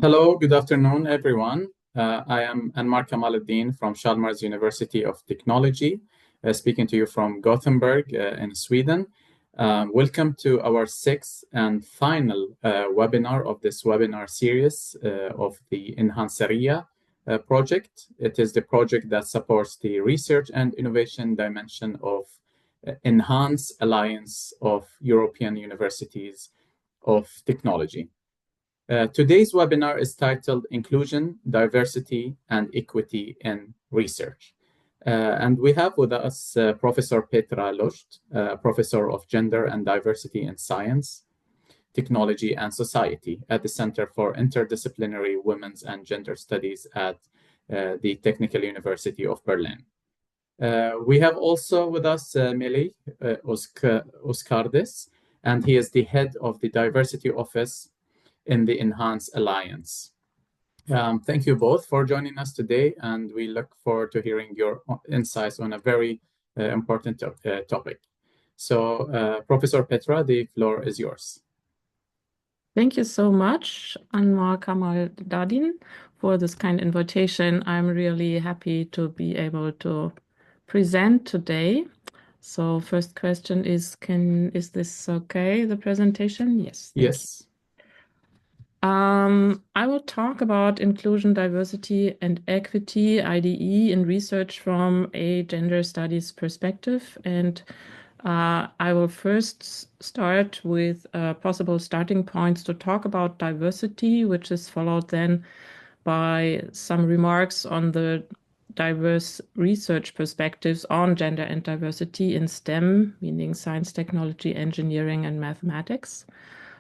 Hello, good afternoon, everyone. I am Anmar Kamaluddin from Chalmers University of Technology, speaking to you from Gothenburg in Sweden. Welcome to our sixth and final webinar of this webinar series of the Enhanceria project. It is the project that supports the research and innovation dimension of Enhance Alliance of European Universities of Technology. Today's webinar is titled Inclusion, Diversity, and Equity in Research. And we have with us Professor Petra Lucht, Professor of Gender and Diversity in Science, Technology, and Society at the Center for Interdisciplinary Women's and Gender Studies at the Technische Universität of Berlin. We have also with us Melih Özkardes, and he is the head of the Diversity Office in the Enhance Alliance. Thank you both for joining us today, and we look forward to hearing your insights on a very important topic. So, Professor Petra, the floor is yours. Thank you so much, Anmar Kamaluddin, for this kind invitation. I'm really happy to be able to present today. So, first question is this okay, the presentation? Yes. Yes. I will talk about inclusion, diversity, and equity, IDE, in research from a gender studies perspective. And I will first start with possible starting points to talk about diversity, which is followed then by some remarks on the diverse research perspectives on gender and diversity in STEM, meaning science, technology, engineering, and mathematics.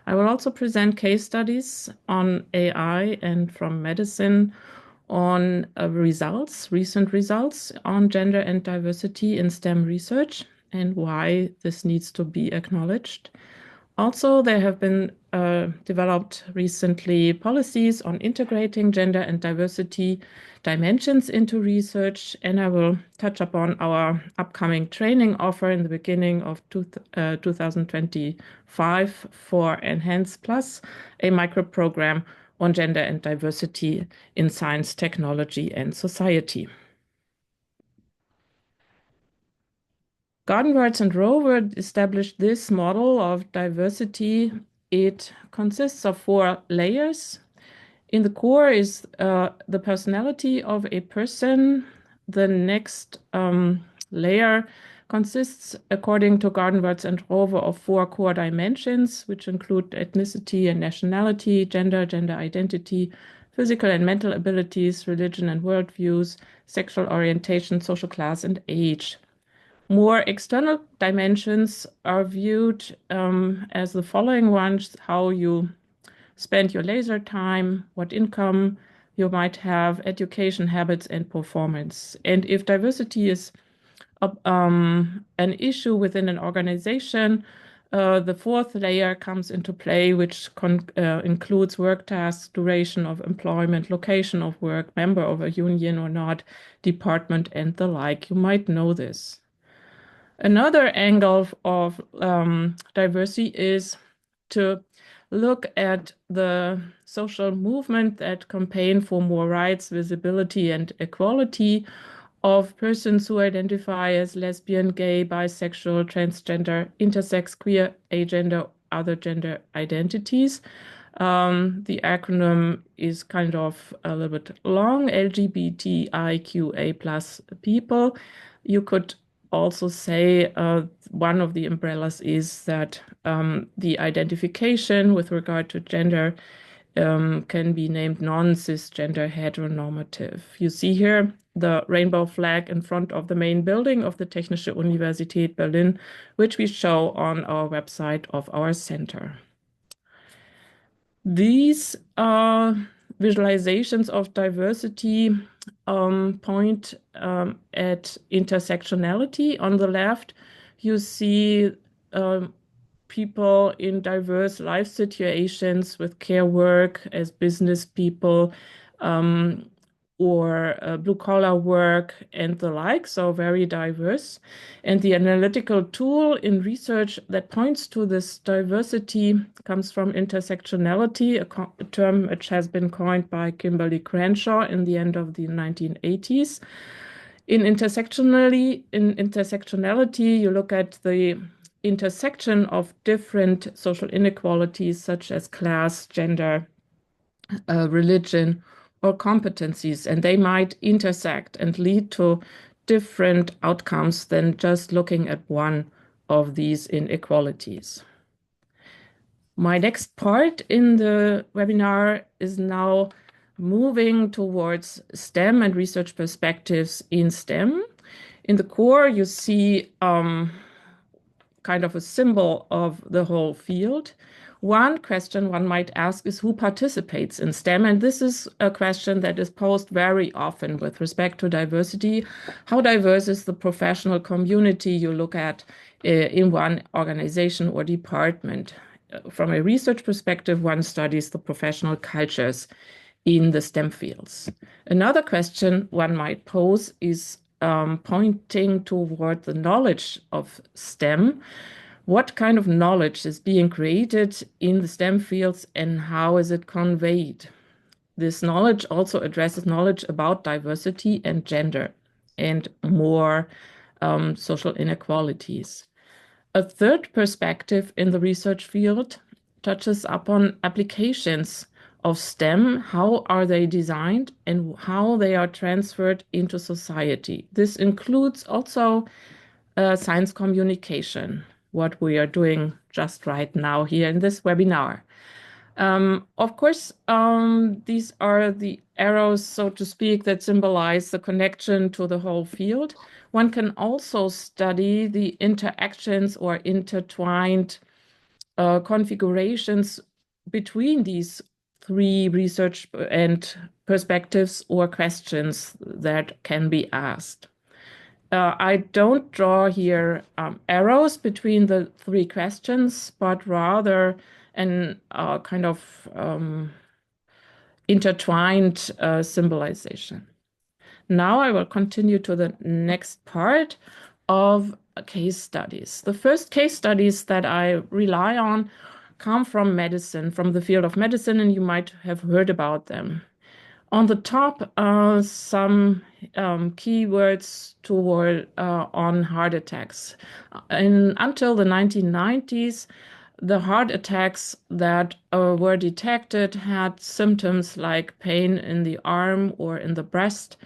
I will also present case studies on AI and from medicine on recent results on gender and diversity in STEM research and why this needs to be acknowledged. Also, there have been developed recently policies on integrating gender and diversity dimensions into research, and I will touch upon our upcoming training offer in the beginning of 2025 for Enhance Plus, a micro-program on gender and diversity in science, technology, and society. Gardenwarts and Rover established this model of diversity. It consists of 4 layers. In the core is the personality of a person. The next layer consists, according to Gardenwarts and Rover, of 4 core dimensions, which include ethnicity and nationality, gender, gender identity, physical and mental abilities, religion and worldviews, sexual orientation, social class, and age. More external dimensions are viewed as the following ones: how you spend your leisure time, what income you might have, education habits, and performance. And if diversity is an issue within an organization, the 4th layer comes into play, which includes work tasks, duration of employment, location of work, member of a union or not, department, and the like. You might know this. Another angle of diversity is to look at the social movement that campaign for more rights, visibility, and equality of persons who identify as lesbian, gay, bisexual, transgender, intersex, queer, agender, other gender identities. The acronym is kind of a little bit long, LGBTIQA plus people. You could also say one of the umbrellas is that the identification with regard to gender can be named non-cisgender heteronormative. You see here the rainbow flag in front of the main building of the Technische Universität Berlin, which we show on our website of our center. These visualizations of diversity point at intersectionality. On the left, you see people in diverse life situations with care work, as business people, or blue-collar work and the like, so very diverse. And the analytical tool in research that points to this diversity comes from intersectionality, a term which has been coined by Kimberly Crenshaw in the end of the 1980s. In intersectionality, you look at the intersection of different social inequalities such as class, gender, religion, or competencies, and they might intersect and lead to different outcomes than just looking at one of these inequalities. My next part in the webinar is now moving towards STEM and research perspectives in STEM. In the core, you see kind of a symbol of the whole field. One question one might ask is who participates in STEM? And this is a question that is posed very often with respect to diversity. How diverse is the professional community you look at in one organization or department? From a research perspective, one studies the professional cultures in the STEM fields. Another question one might pose is pointing toward the knowledge of STEM. What kind of knowledge is being created in the STEM fields and how is it conveyed? This knowledge also addresses knowledge about diversity and gender and more social inequalities. A third perspective in the research field touches upon applications of STEM. How are they designed and how they are transferred into society? This includes also science communication, what we are doing just right now here in this webinar. Of course, these are the arrows, so to speak, that symbolize the connection to the whole field. One can also study the interactions or intertwined configurations between these three research and perspectives or questions that can be asked. I don't draw here arrows between the three questions, but rather an kind of intertwined symbolization. Now I will continue to the next part of case studies. The first case studies that I rely on come from medicine, from the field of medicine, and you might have heard about them. On the top are some keywords toward on heart attacks. And until the 1990s, the heart attacks that were detected had symptoms like pain in the arm or in the breast.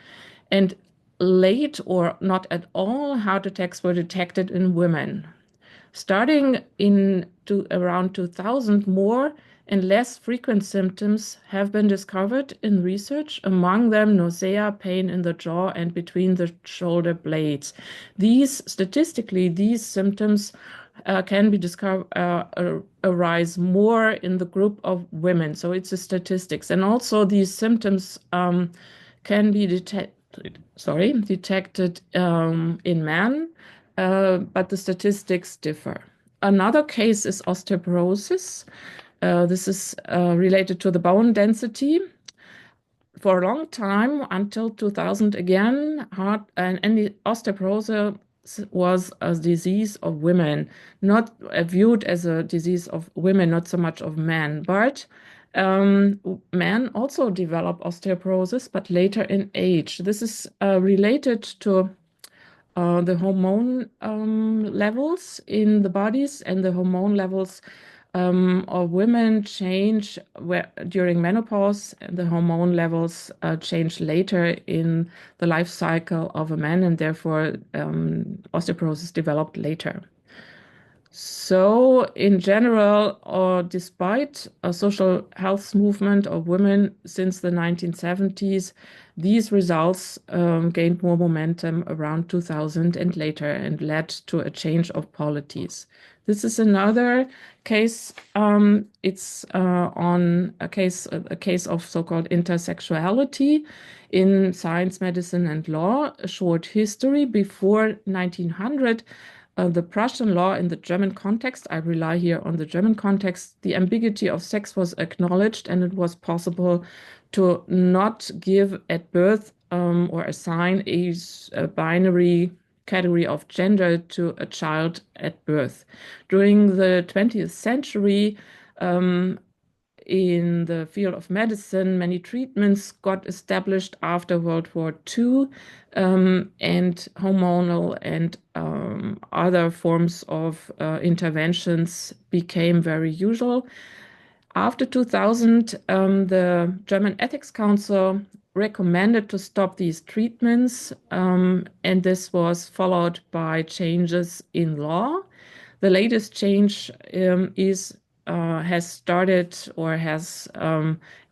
And late or not at all heart attacks were detected in women. Starting in around 2000, more and less frequent symptoms have been discovered in research, among them nausea, pain in the jaw and between the shoulder blades. Statistically, these symptoms can be arise more in the group of women. So it's a statistics. And also these symptoms can be detected in men, but the statistics differ. Another case is osteoporosis. This is related to the bone density. For a long time, until 2000 again, osteoporosis was a disease of women, not viewed as a disease of women, not so much of men. But men also develop osteoporosis, but later in age. This is related to the hormone levels in the bodies, and the hormone levels of women change during menopause, and the hormone levels change later in the life cycle of a man, and therefore osteoporosis developed later. So in general, despite a social health movement of women since the 1970s, these results gained more momentum around 2000 and later and led to a change of policies. This is another case. It's on a case of so-called intersexuality in science, medicine, and law. A short history: before 1900. The Prussian law in the German context, I rely here on the German context, the ambiguity of sex was acknowledged and it was possible to not give at birth or assign a binary category of gender to a child at birth. During the 20th century, in the field of medicine, many treatments got established after World War II, and hormonal and other forms of interventions became very usual. After 2000, the German Ethics Council recommended to stop these treatments, and this was followed by changes in law. The latest change has started or has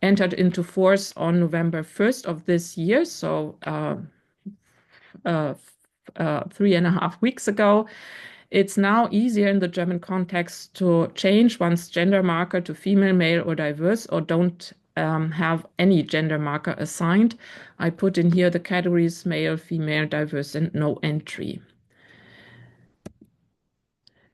entered into force on November 1st of this year, so 3.5 weeks ago. It's now easier in the German context to change one's gender marker to female, male, or diverse, or don't have any gender marker assigned. I put in here the categories male, female, diverse, and no entry.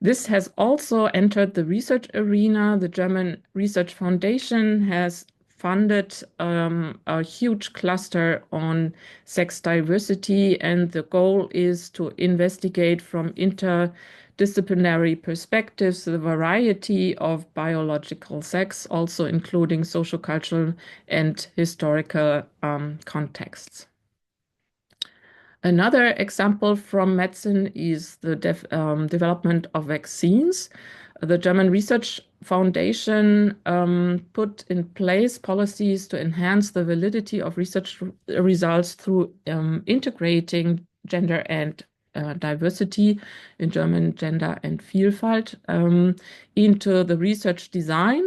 This has also entered the research arena. The German Research Foundation has funded a huge cluster on sex diversity, and the goal is to investigate from interdisciplinary perspectives the variety of biological sex, also including sociocultural and historical contexts. Another example from medicine is the development of vaccines. The German Research Foundation put in place policies to enhance the validity of research results through integrating gender and diversity, in German Gender and Vielfalt, into the research design.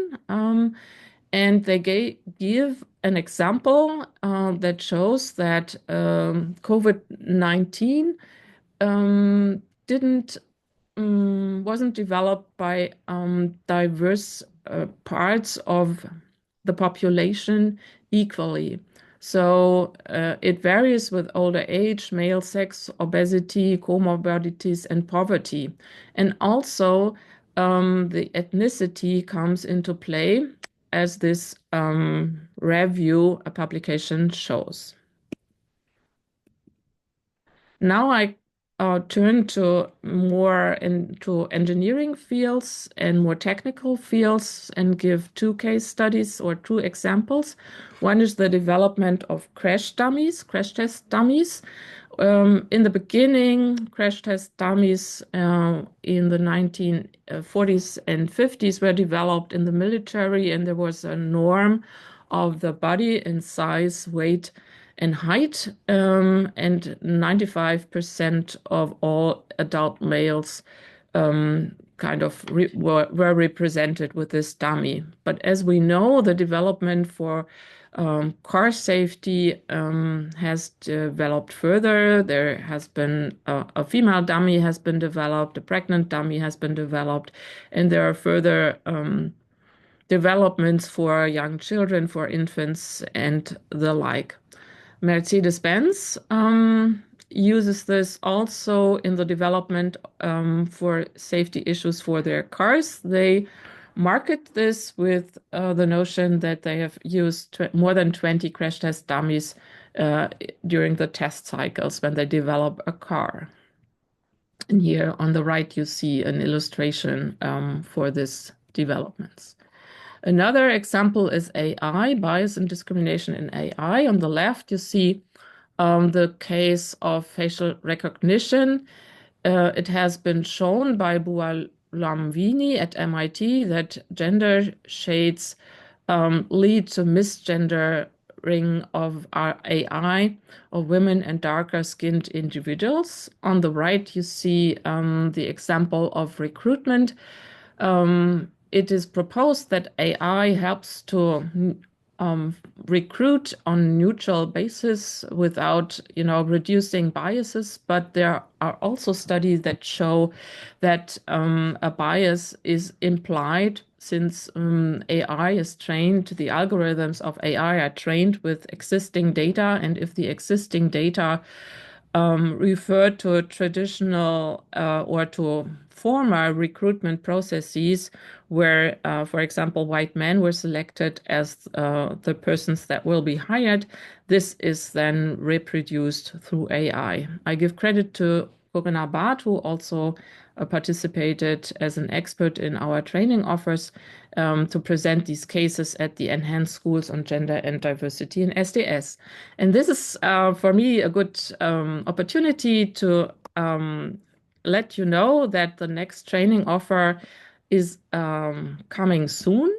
And they give an example that shows that COVID-19 wasn't developed by diverse parts of the population equally. So it varies with older age, male sex, obesity, comorbidities, and poverty. And also the ethnicity comes into play, as this review publication shows. Now I turn to more into engineering fields and more technical fields and give two case studies or two examples. One is the development of crash test dummies. In the beginning, crash test dummies in the 1940s and 50s were developed in the military, and there was a norm of the body in size, weight, and height, and 95% of all adult males were represented with this dummy. But as we know, the development for car safety has developed further. There has been a female dummy has been developed, a pregnant dummy has been developed, and there are further developments for young children, for infants, and the like. Mercedes-Benz uses this also in the development for safety issues for their cars. They market this with the notion that they have used more than 20 crash test dummies during the test cycles when they develop a car. And here on the right, you see an illustration for this developments. Another example is AI, bias and discrimination in AI. On the left, you see the case of facial recognition. It has been shown by Buolamwini at MIT that gender shades lead to misgendering of our AI of women and darker-skinned individuals. On the right, you see the example of recruitment. It is proposed that AI helps to recruit on neutral basis without, reducing biases. But there are also studies that show that a bias is implied since AI is trained, the algorithms of AI are trained with existing data. And if the existing data refer to traditional or to former recruitment processes where, for example, white men were selected as the persons that will be hired. This is then reproduced through AI. I give credit to Corinna Barth, who also participated as an expert in our training offers to present these cases at the Enhanced Schools on Gender and Diversity in SDS. And this is, for me, a good opportunity to let you know that the next training offer is coming soon.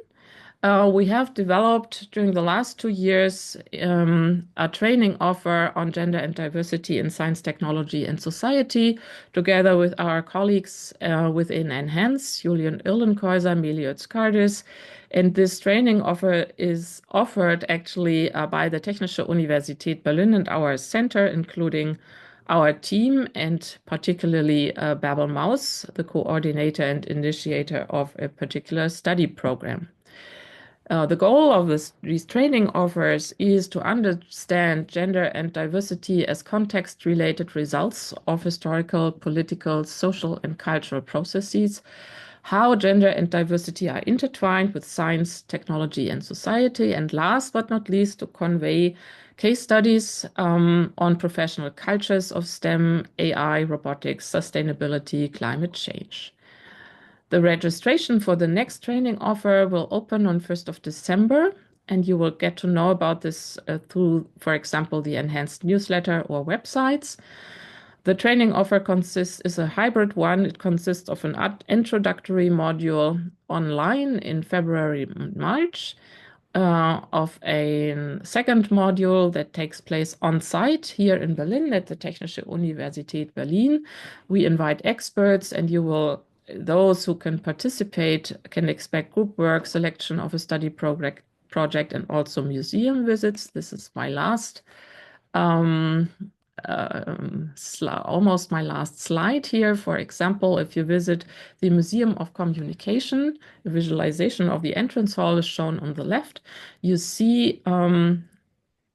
We have developed during the last 2 years a training offer on gender and diversity in science, technology, and society, together with our colleagues within Enhance, Julian Irlenkäuser, Melih Özkardes. And this training offer is offered actually by the Technische Universität Berlin and our center, including our team, and particularly Bärbel Maus, the coordinator and initiator of a particular study program. The goal of these training offers is to understand gender and diversity as context-related results of historical, political, social, and cultural processes, how gender and diversity are intertwined with science, technology, and society, and last but not least, to convey case studies on professional cultures of STEM, AI, robotics, sustainability, climate change. The registration for the next training offer will open on 1st of December, and you will get to know about this through, for example, the Enhanced newsletter or websites. The training offer is a hybrid one. It consists of an introductory module online in February and March, of a second module that takes place on site here in Berlin at the Technische Universität Berlin. We invite experts, and those who can participate can expect group work, selection of a study project, and also museum visits. This is my last, almost my last slide here. For example, if you visit the Museum of Communication, the visualization of the entrance hall is shown on the left. You see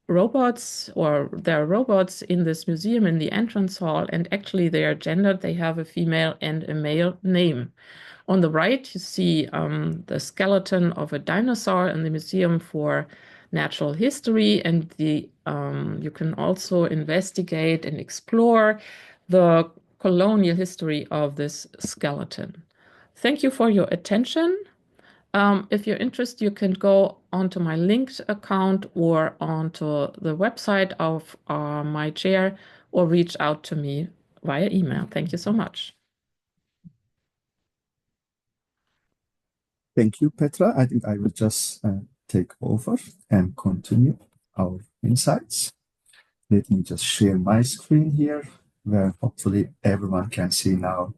robots, or there are robots in this museum in the entrance hall, and actually they are gendered. They have a female and a male name. On the right, you see the skeleton of a dinosaur in the Museum for Natural History, and you can also investigate and explore the colonial history of this skeleton. Thank you for your attention. If you're interested, you can go onto my linked account or onto the website of my chair, or reach out to me via email. Thank you so much. Thank you, Petra. I think I will just take over and continue our insights. Let me just share my screen here, where hopefully everyone can see now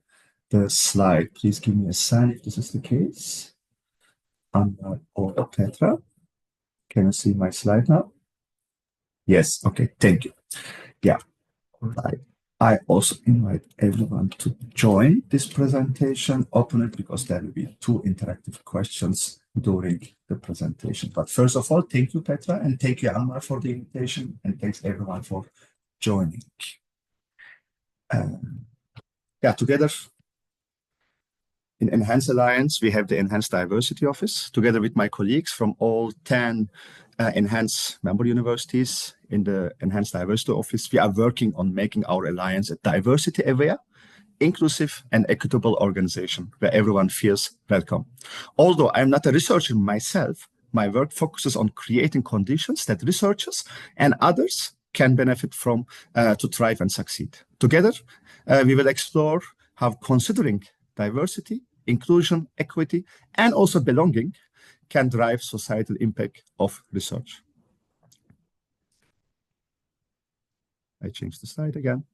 the slide. Please give me a sign if this is the case. Or Petra, can you see my slide now? Yes, okay, thank you. Yeah, right. I also invite everyone to join this presentation, open it, because there will be 2 interactive questions during the presentation. But first of all, thank you, Petra, and thank you, Almar, for the invitation, and thanks everyone for joining. Yeah, together in Enhance Alliance, we have the Enhanced Diversity Office, together with my colleagues from all 10 Enhance member universities in the Enhanced Diversity Office. We are working on making our alliance a diversity-aware, inclusive, and equitable organization where everyone feels welcome. Although I'm not a researcher myself, my work focuses on creating conditions that researchers and others can benefit from to thrive and succeed. Together, we will explore how considering diversity, inclusion, equity, and also belonging can drive societal impact of research. I changed the slide again.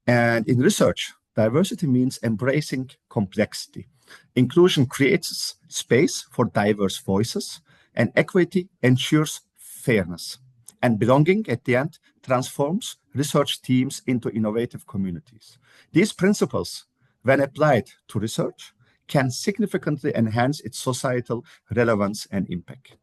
And in research, diversity means embracing complexity. Inclusion creates space for diverse voices, and equity ensures fairness. And belonging, at the end, transforms research teams into innovative communities. These principles, when applied to research, can significantly enhance its societal relevance and impact.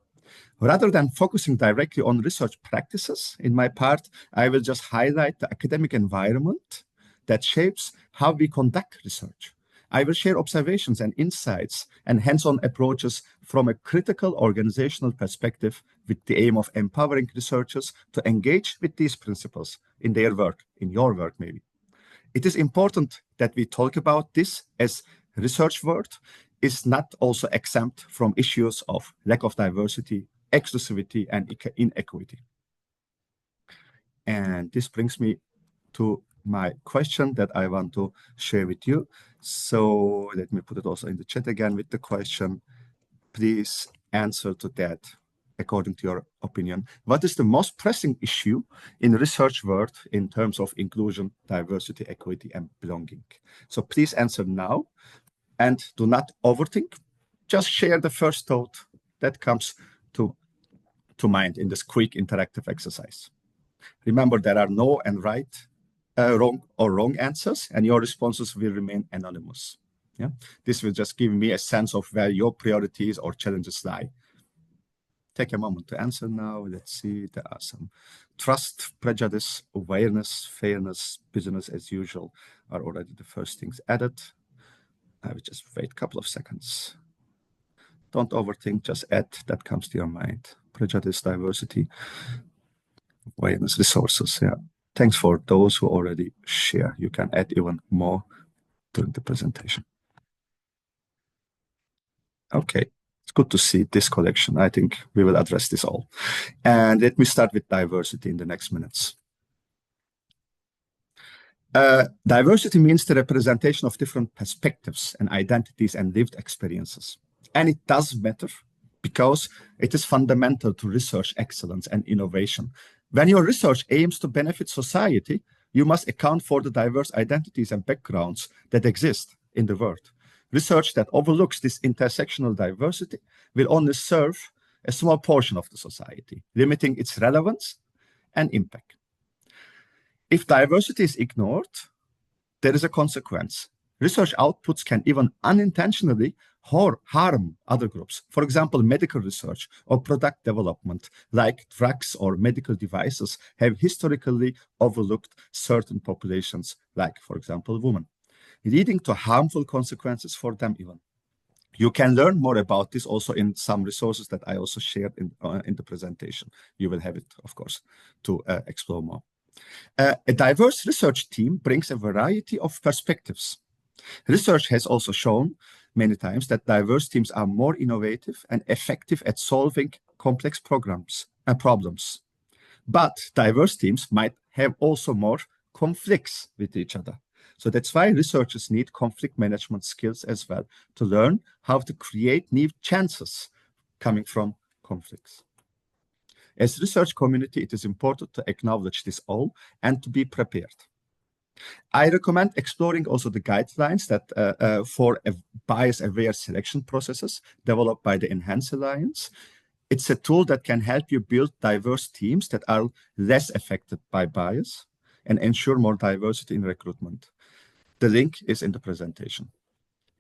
Rather than focusing directly on research practices, in my part, I will just highlight the academic environment that shapes how we conduct research. I will share observations and insights and hands-on approaches from a critical organizational perspective with the aim of empowering researchers to engage with these principles in their work, in your work maybe. It is important that we talk about this, as research work is not also exempt from issues of lack of diversity, exclusivity, and inequity. And this brings me to my question that I want to share with you. So let me put it also in the chat again with the question. Please answer to that according to your opinion. What is the most pressing issue in research work in terms of inclusion, diversity, equity, and belonging? So please answer now and do not overthink. Just share the first thought that comes to mind in this quick interactive exercise. Remember, there are no and right, wrong answers, and your responses will remain anonymous. Yeah, this will just give me a sense of where your priorities or challenges lie. Take a moment to answer now. Let's see. There are some trust, prejudice, awareness, fairness, business as usual are already the first things added. I will just wait a couple of seconds. Don't overthink, just add that comes to your mind. Prejudice, diversity, awareness, resources. Yeah. Thanks for those who already share. You can add even more during the presentation. Okay, it's good to see this collection. I think we will address this all. And let me start with diversity in the next minutes. Diversity means the representation of different perspectives and identities and lived experiences. And it does matter because it is fundamental to research excellence and innovation. When your research aims to benefit society, you must account for the diverse identities and backgrounds that exist in the world. Research that overlooks this intersectional diversity will only serve a small portion of the society, limiting its relevance and impact. If diversity is ignored, there is a consequence. Research outputs can even unintentionally harm other groups. For example, medical research or product development, like drugs or medical devices, have historically overlooked certain populations, like, for example, women, leading to harmful consequences for them even. You can learn more about this also in some resources that I also shared in the presentation. You will have it, of course, to explore more. A diverse research team brings a variety of perspectives. Research has also shown many times that diverse teams are more innovative and effective at solving complex problems. But diverse teams might have also more conflicts with each other. So that's why researchers need conflict management skills as well, to learn how to create new chances coming from conflicts. As research community, it is important to acknowledge this all and to be prepared. I recommend exploring also the guidelines that for bias-aware selection processes developed by the Enhance Alliance. It's a tool that can help you build diverse teams that are less affected by bias and ensure more diversity in recruitment. The link is in the presentation.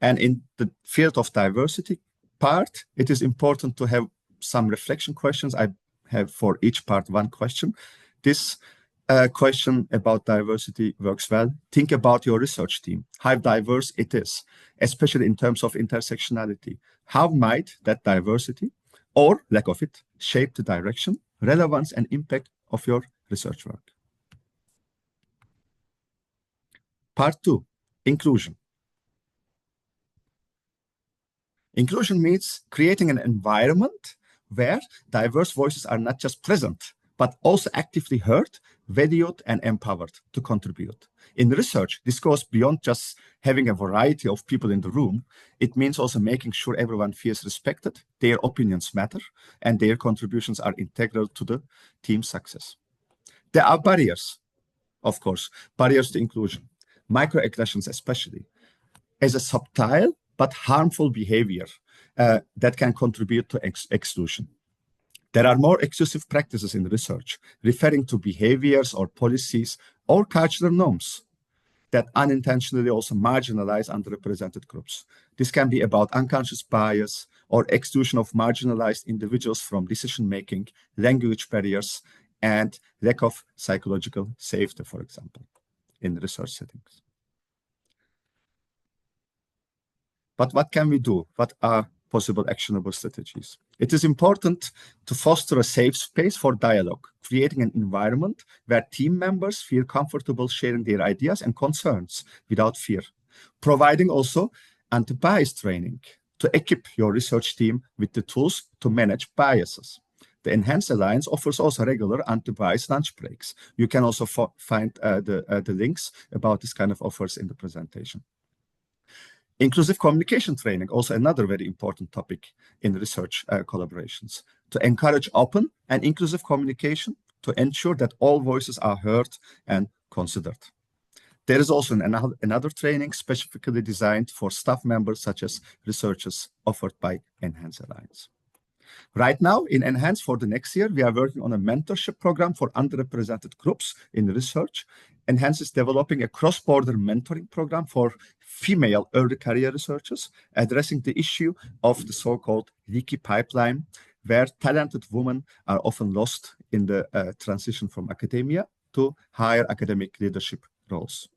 And in the field of diversity part, it is important to have some reflection questions. I have for each part one question. This question about diversity works well. Think about your research team, how diverse it is, especially in terms of intersectionality. How might that diversity or lack of it shape the direction, relevance, and impact of your research work? Part 2, inclusion. Inclusion means creating an environment where diverse voices are not just present, but also actively heard, valued, and empowered to contribute. In research, this goes beyond just having a variety of people in the room. It means also making sure everyone feels respected, their opinions matter, and their contributions are integral to the team's success. There are barriers, of course, barriers to inclusion, microaggressions especially, as a subtle but harmful behavior that can contribute to exclusion. There are more exclusive practices in research, referring to behaviors or policies or cultural norms that unintentionally also marginalize underrepresented groups. This can be about unconscious bias or exclusion of marginalized individuals from decision-making, language barriers, and lack of psychological safety, for example, in research settings. But what can we do? What are possible actionable strategies? It is important to foster a safe space for dialogue, creating an environment where team members feel comfortable sharing their ideas and concerns without fear, providing also anti-bias training to equip your research team with the tools to manage biases. The Enhance Alliance offers also regular anti-bias lunch breaks. You can also find the links about this kind of offers in the presentation. Inclusive communication training, also another very important topic in research collaborations, to encourage open and inclusive communication to ensure that all voices are heard and considered. There is also another training specifically designed for staff members such as researchers offered by Enhance Alliance. Right now in Enhance for the next year, we are working on a mentorship program for underrepresented groups in research. Enhance is developing a cross-border mentoring program for female early career researchers, addressing the issue of the so-called leaky pipeline, where talented women are often lost in the transition from academia to higher academic leadership roles.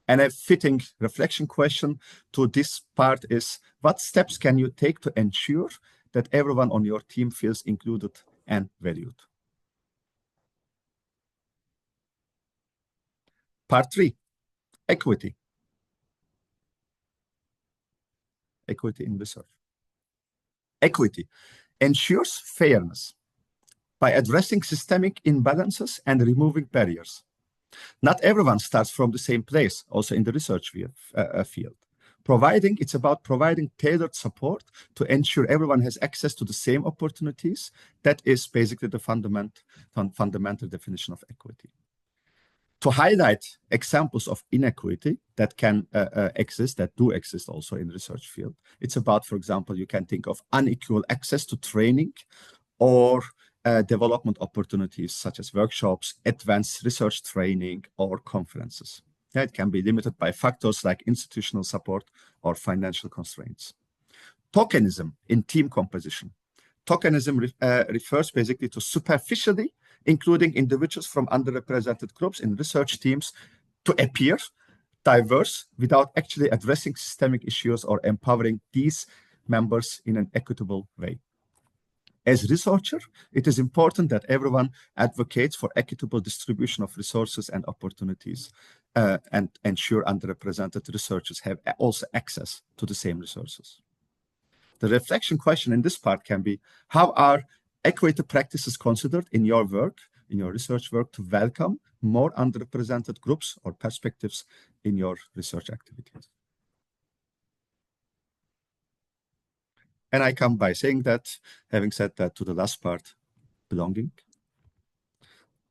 And a fitting reflection question to this part is, what steps can you take to ensure that everyone on your team feels included and valued? Part 3, equity. Equity in research. Equity ensures fairness by addressing systemic imbalances and removing barriers. Not everyone starts from the same place, also in the research field. It's about providing tailored support to ensure everyone has access to the same opportunities. That is basically the fundamental definition of equity. To highlight examples of inequity that can exist, that do exist also in the research field, it's about, for example, you can think of unequal access to training or development opportunities such as workshops, advanced research training, or conferences. It can be limited by factors like institutional support or financial constraints. Tokenism in team composition. Tokenism refers basically to superficially including individuals from underrepresented groups in research teams to appear diverse without actually addressing systemic issues or empowering these members in an equitable way. As a researcher, it is important that everyone advocates for equitable distribution of resources and opportunities and ensure underrepresented researchers have also access to the same resources. The reflection question in this part can be, how are equity practices considered in your work, in your research work, to welcome more underrepresented groups or perspectives in your research activities? And I come by saying that, having said that, to the last part, belonging,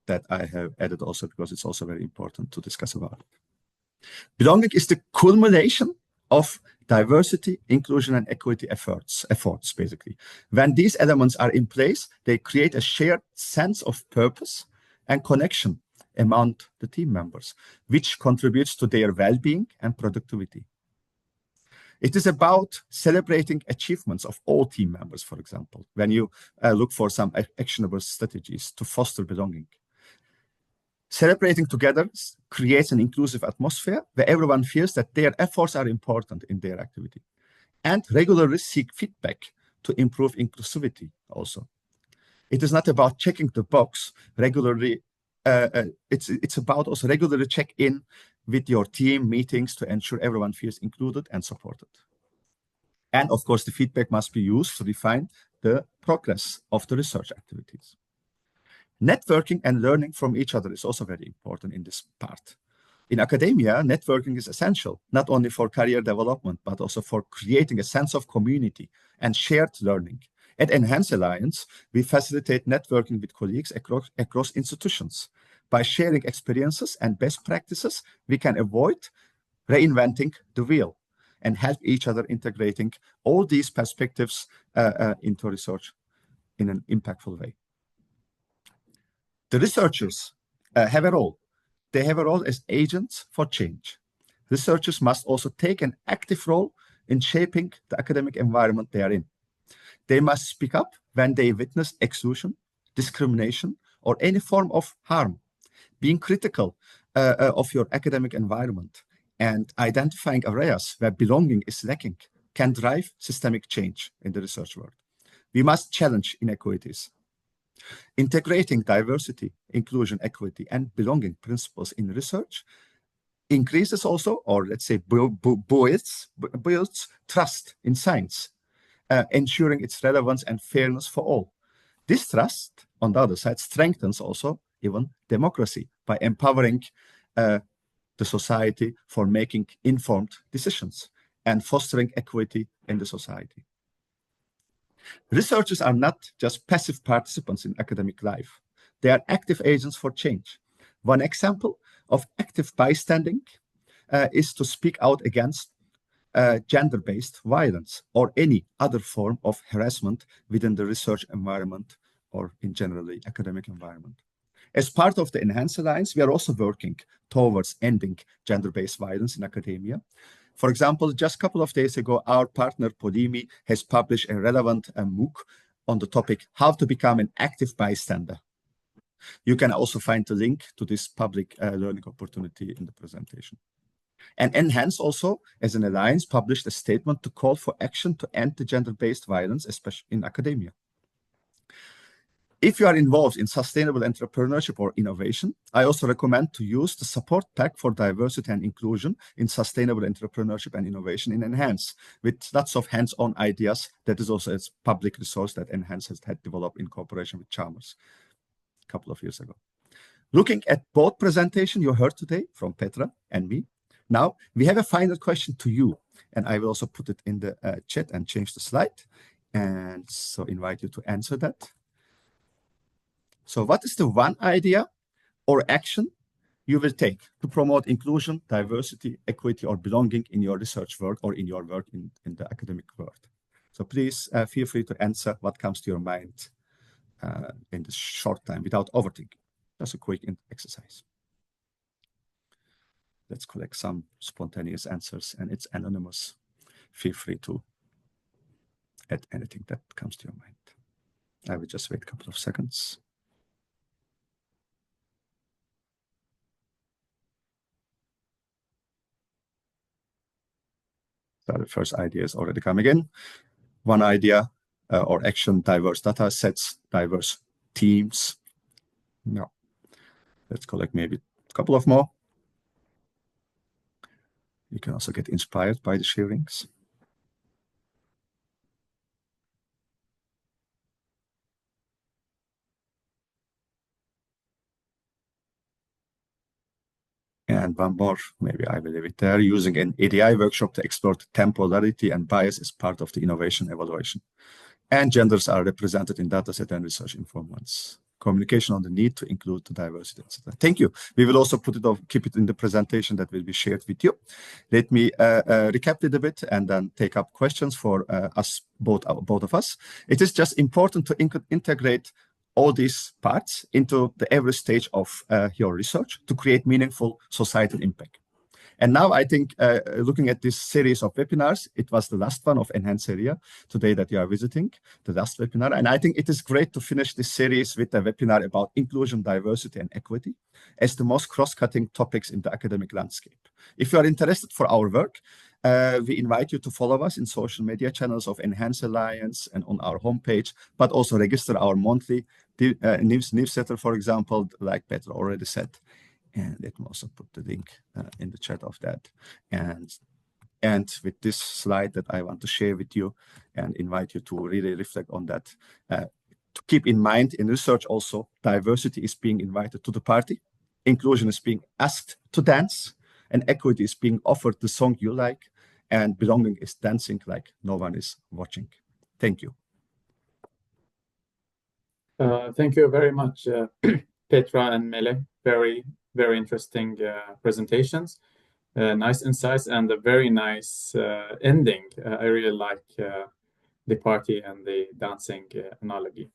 that I have added also because it's also very important to discuss about it. Belonging is the culmination of diversity, inclusion, and equity efforts, basically. When these elements are in place, they create a shared sense of purpose and connection among the team members, which contributes to their well-being and productivity. It is about celebrating achievements of all team members, for example, when you look for some actionable strategies to foster belonging. Celebrating together creates an inclusive atmosphere where everyone feels that their efforts are important in their activity, and regularly seek feedback to improve inclusivity also. It is not about checking the box regularly. It's about also regularly check in with your team meetings to ensure everyone feels included and supported. And of course, the feedback must be used to define the progress of the research activities. Networking and learning from each other is also very important in this part. In academia, networking is essential, not only for career development, but also for creating a sense of community and shared learning. At Enhance Alliance, we facilitate networking with colleagues across institutions. By sharing experiences and best practices, we can avoid reinventing the wheel and help each other integrating all these perspectives into research in an impactful way. The researchers have a role. They have a role as agents for change. Researchers must also take an active role in shaping the academic environment they are in. They must speak up when they witness exclusion, discrimination, or any form of harm. Being critical of your academic environment and identifying areas where belonging is lacking can drive systemic change in the research world. We must challenge inequities. Integrating diversity, inclusion, equity, and belonging principles in research increases also, or let's say builds trust in science, ensuring its relevance and fairness for all. This trust, on the other side, strengthens also even democracy by empowering the society for making informed decisions and fostering equity in the society. Researchers are not just passive participants in academic life. They are active agents for change. One example of active bystanding is to speak out against gender-based violence or any other form of harassment within the research environment or in generally academic environment. As part of the Enhance Alliance, we are also working towards ending gender-based violence in academia. For example, just a couple of days ago, our partner Podimi has published a relevant MOOC on the topic, how to become an active bystander. You can also find the link to this public learning opportunity in the presentation. And Enhance also, as an alliance, published a statement to call for action to end the gender-based violence, especially in academia. If you are involved in sustainable entrepreneurship or innovation, I also recommend to use the support pack for diversity and inclusion in sustainable entrepreneurship and innovation in Enhance, with lots of hands-on ideas. That is also a public resource that Enhance has had developed in cooperation with Chalmers a couple of years ago. Looking at both presentations you heard today from Petra and me, now we have a final question to you, and I will also put it in the chat and change the slide, and so invite you to answer that. So what is the one idea or action you will take to promote inclusion, diversity, equity, or belonging in your research work or in your work in the academic world? So please feel free to answer what comes to your mind in this short time without overthinking. Just a quick exercise. Let's collect some spontaneous answers, and it's anonymous. Feel free to add anything that comes to your mind. I will just wait a couple of seconds. So the first idea is already coming in. One idea or action, diverse data sets, diverse teams. Yeah. Let's collect maybe a couple of more. You can also get inspired by the sharings. And one more, maybe I will leave it there, using an IDE workshop to explore temporality and bias as part of the innovation evaluation. And genders are represented in dataset and research informants. Communication on the need to include the diversity, etc. Thank you. We will also put it off, keep it in the presentation that will be shared with you. Let me recap it a bit and then take up questions for us, both of us. It is just important to integrate all these parts into the every stage of your research to create meaningful societal impact. And now I think looking at this series of webinars, it was the last one of Enhance area today that you are visiting, the last webinar. And I think it is great to finish this series with a webinar about inclusion, diversity, and equity as the most cross-cutting topics in the academic landscape. If you are interested for our work, we invite you to follow us in social media channels of Enhance Alliance and on our homepage, but also register our monthly newsletter, for example, like Petra already said. And let me also put the link in the chat of that. And with this slide that I want to share with you and invite you to really reflect on that. To keep in mind, in research also, diversity is being invited to the party. Inclusion is being asked to dance. And equity is being offered the song you like. And belonging is dancing like no one is watching. Thank you. Thank you very much, Petra and Melih. Very interesting presentations, nice insights, and a very nice ending. I really like the party and the dancing analogy.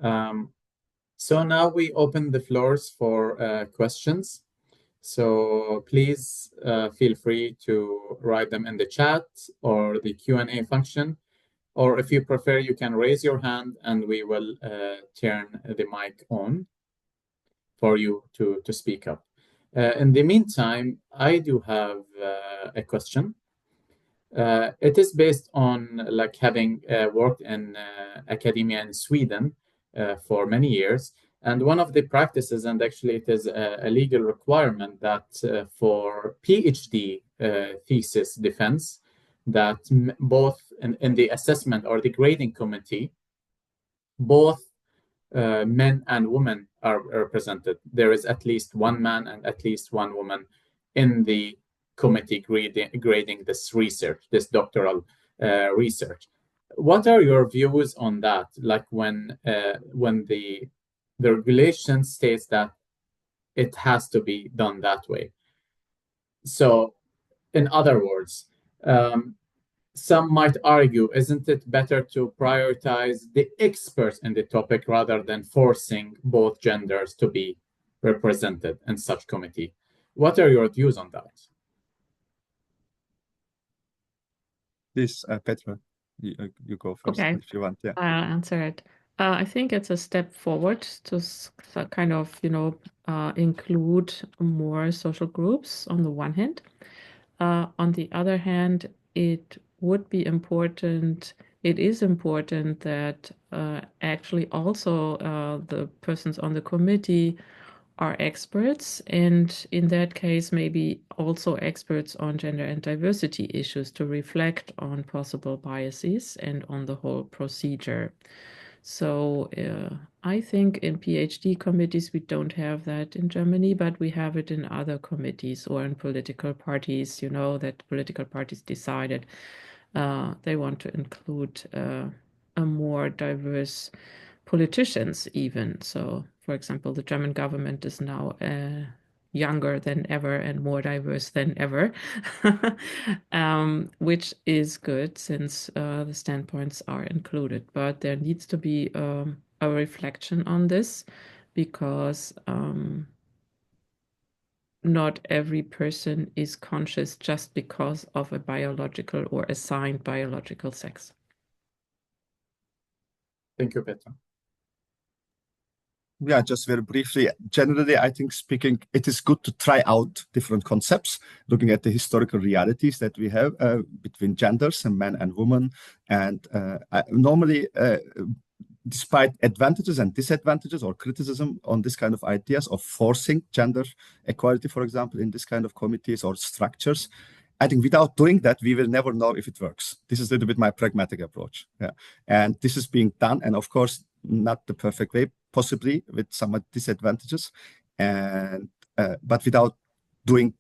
So now we open the floors for questions. So please feel free to write them in the chat or the Q&A function. Or if you prefer, you can raise your hand and we will turn the mic on for you to speak up. In the meantime, I do have a question. It is based on like having worked in academia in Sweden for many years. And one of the practices, and actually it is a legal requirement that for PhD thesis defense, that both in the assessment or the grading committee, both men and women are represented. There is at least one man and at least one woman in the committee grading this research, this doctoral research. What are your views on that? Like when the regulation states that it has to be done that way. So, in other words, some might argue, isn't it better to prioritize the experts in the topic rather than forcing both genders to be represented in such committee? What are your views on that? Please, Petra, you go first if you want. Yeah, I'll answer it. I think it's a step forward to kind of, include more social groups on the one hand. On the other hand, it is important that actually also the persons on the committee are experts, and in that case, maybe also experts on gender and diversity issues to reflect on possible biases and on the whole procedure. So I think in PhD committees, we don't have that in Germany, but we have it in other committees or in political parties, that political parties decided they want to include a more diverse politicians even. So, for example, the German government is now younger than ever and more diverse than ever, which is good since the standpoints are included. But there needs to be a reflection on this because not every person is conscious just because of a biological or assigned biological sex. Thank you, Petra. Yeah, just very briefly. Generally, I think speaking, it is good to try out different concepts, looking at the historical realities that we have between genders and men and women. And normally, despite advantages and disadvantages or criticism on this kind of ideas of forcing gender equality, for example, in this kind of committees or structures, I think without doing that, we will never know if it works. This is a little bit my pragmatic approach. Yeah. And this is being done. And of course, not the perfect way, possibly with some disadvantages. And but without doing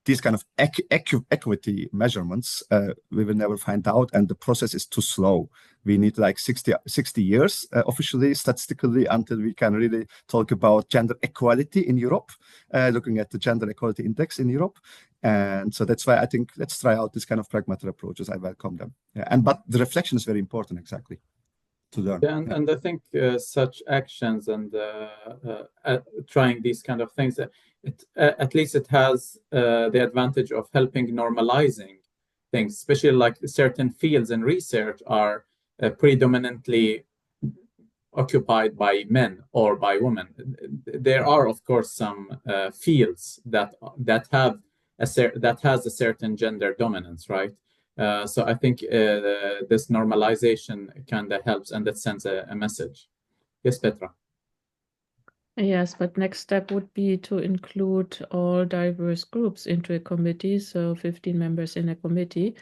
these kind of equity measurements, we will never find out. And the process is too slow. We need like 60 years officially, statistically, until we can really talk about gender equality in Europe, looking at the gender equality index in Europe. And so that's why I think let's try out this kind of pragmatic approaches. I welcome them. Yeah. But the reflection is very important, exactly, to learn. Yeah, and I think such actions and trying these kind of things, at least it has the advantage of helping normalizing things, especially like certain fields in research are predominantly occupied by men or by women. There are, of course, some fields that has a certain gender dominance, right? So I think this normalization kind of helps, and that sends a message. Yes, Petra. Yes, but next step would be to include all diverse groups into a committee, so 15 members in a committee.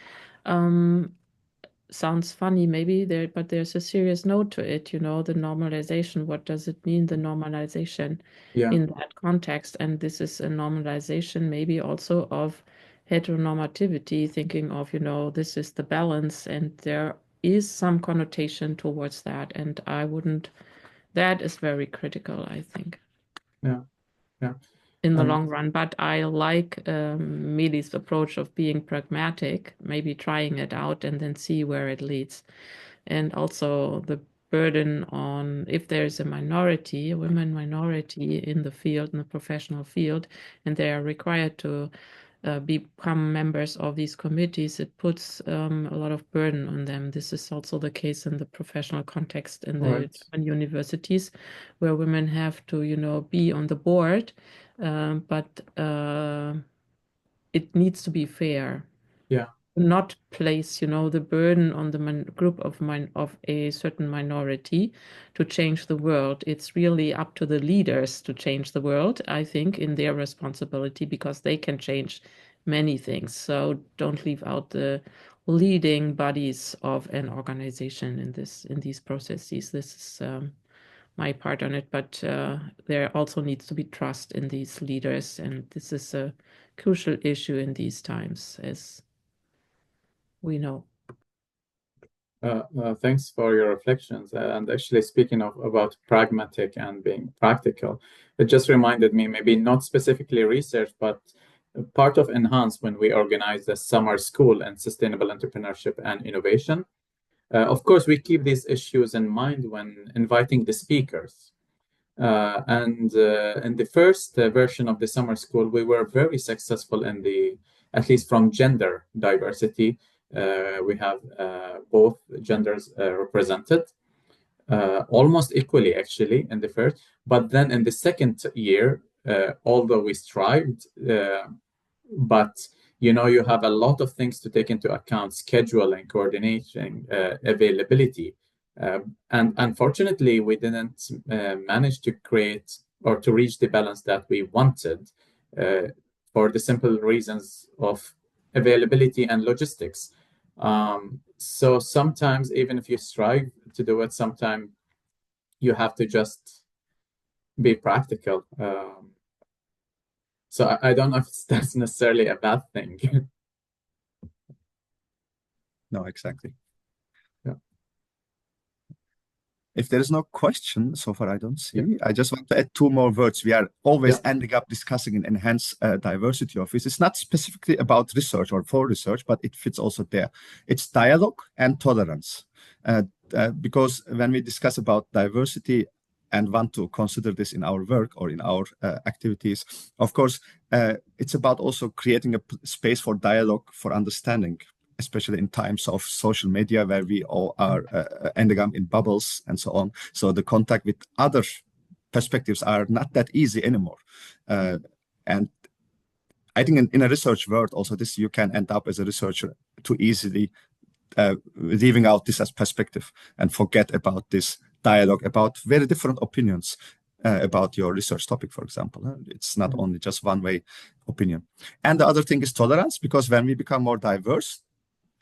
Sounds funny maybe, but there's a serious note to it, the normalization. What does it mean, the normalization in that context? And this is a normalization maybe also of heteronormativity, thinking of, this is the balance, and there is some connotation towards that. And that is very critical, I think. Yeah. In the long run, but I like Melih's approach of being pragmatic, maybe trying it out and then see where it leads. And also the burden on if there's a minority, a women minority in the field, in the professional field, and they are required to become members of these committees, it puts a lot of burden on them. This is also the case in the professional context in the German universities, where women have to, be on the board, but it needs to be fair. Yeah. Not place, the burden on the group of a certain minority to change the world. It's really up to the leaders to change the world, I think, in their responsibility, because they can change many things. So don't leave out the leading bodies of an organization in these processes. This is my part on it, but there also needs to be trust in these leaders, and this is a crucial issue in these times, as we know. Thanks for your reflections. And actually, speaking about pragmatic and being practical, it just reminded me, maybe not specifically research, but part of Enhance when we organized the summer school in sustainable entrepreneurship and innovation. Of course, we keep these issues in mind when inviting the speakers. And in the first version of the summer school, we were very successful at least from gender diversity. We have both genders represented almost equally, actually, in the first. But then in the second year, although we strived, but you have a lot of things to take into account: scheduling, coordination, availability. And unfortunately, we didn't manage to create or to reach the balance that we wanted for the simple reasons of availability and logistics. So sometimes, even if you strive to do it, sometimes you have to just be practical. So I don't know if that's necessarily a bad thing. No, exactly. Yeah. If there is no question, so far I don't see. Yeah. I just want to add two more words. We are always ending up discussing in Enhanced Diversity Office. It's not specifically about research or for research, but it fits also there. It's dialogue and tolerance. Because when we discuss about diversity and want to consider this in our work or in our activities, of course, it's about also creating a space for dialogue, for understanding, especially in times of social media where we all are ending up in bubbles and so on. So the contact with other perspectives are not that easy anymore. And I think in a research world also, this you can end up as a researcher too easily leaving out this as perspective and forget about this dialogue about very different opinions about your research topic, for example. It's not only just one way opinion. And the other thing is tolerance, because when we become more diverse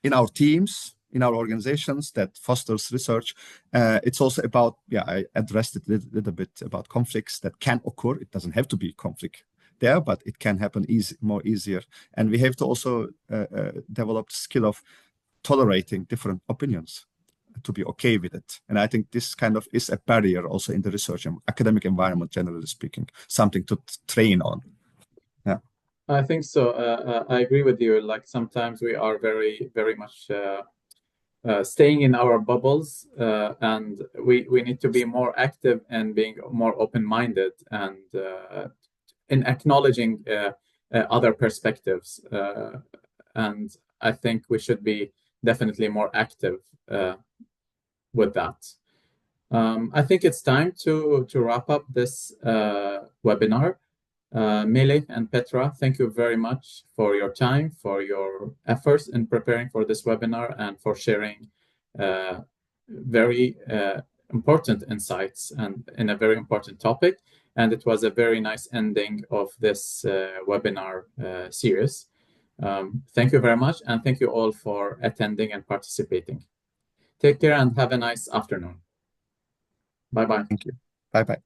in our teams, in our organizations that fosters research, it's also about, I addressed it a little bit about conflicts that can occur. It doesn't have to be conflict there, but it can happen more easier. And we have to also develop the skill of tolerating different opinions, to be okay with it. And I think this kind of is a barrier also in the research and academic environment, generally speaking, something to train on. Yeah, I think so. I agree with you. Like sometimes we are very, very much staying in our bubbles, and we need to be more active and being more open-minded and in acknowledging other perspectives. And I think we should be definitely more active with that. I think it's time to wrap up this webinar. Melih and Petra, thank you very much for your time, for your efforts in preparing for this webinar, and for sharing very important insights and in a very important topic. And it was a very nice ending of this webinar series. Thank you very much, and thank you all for attending and participating. Take care and have a nice afternoon. Bye-bye. Thank you. Bye-bye.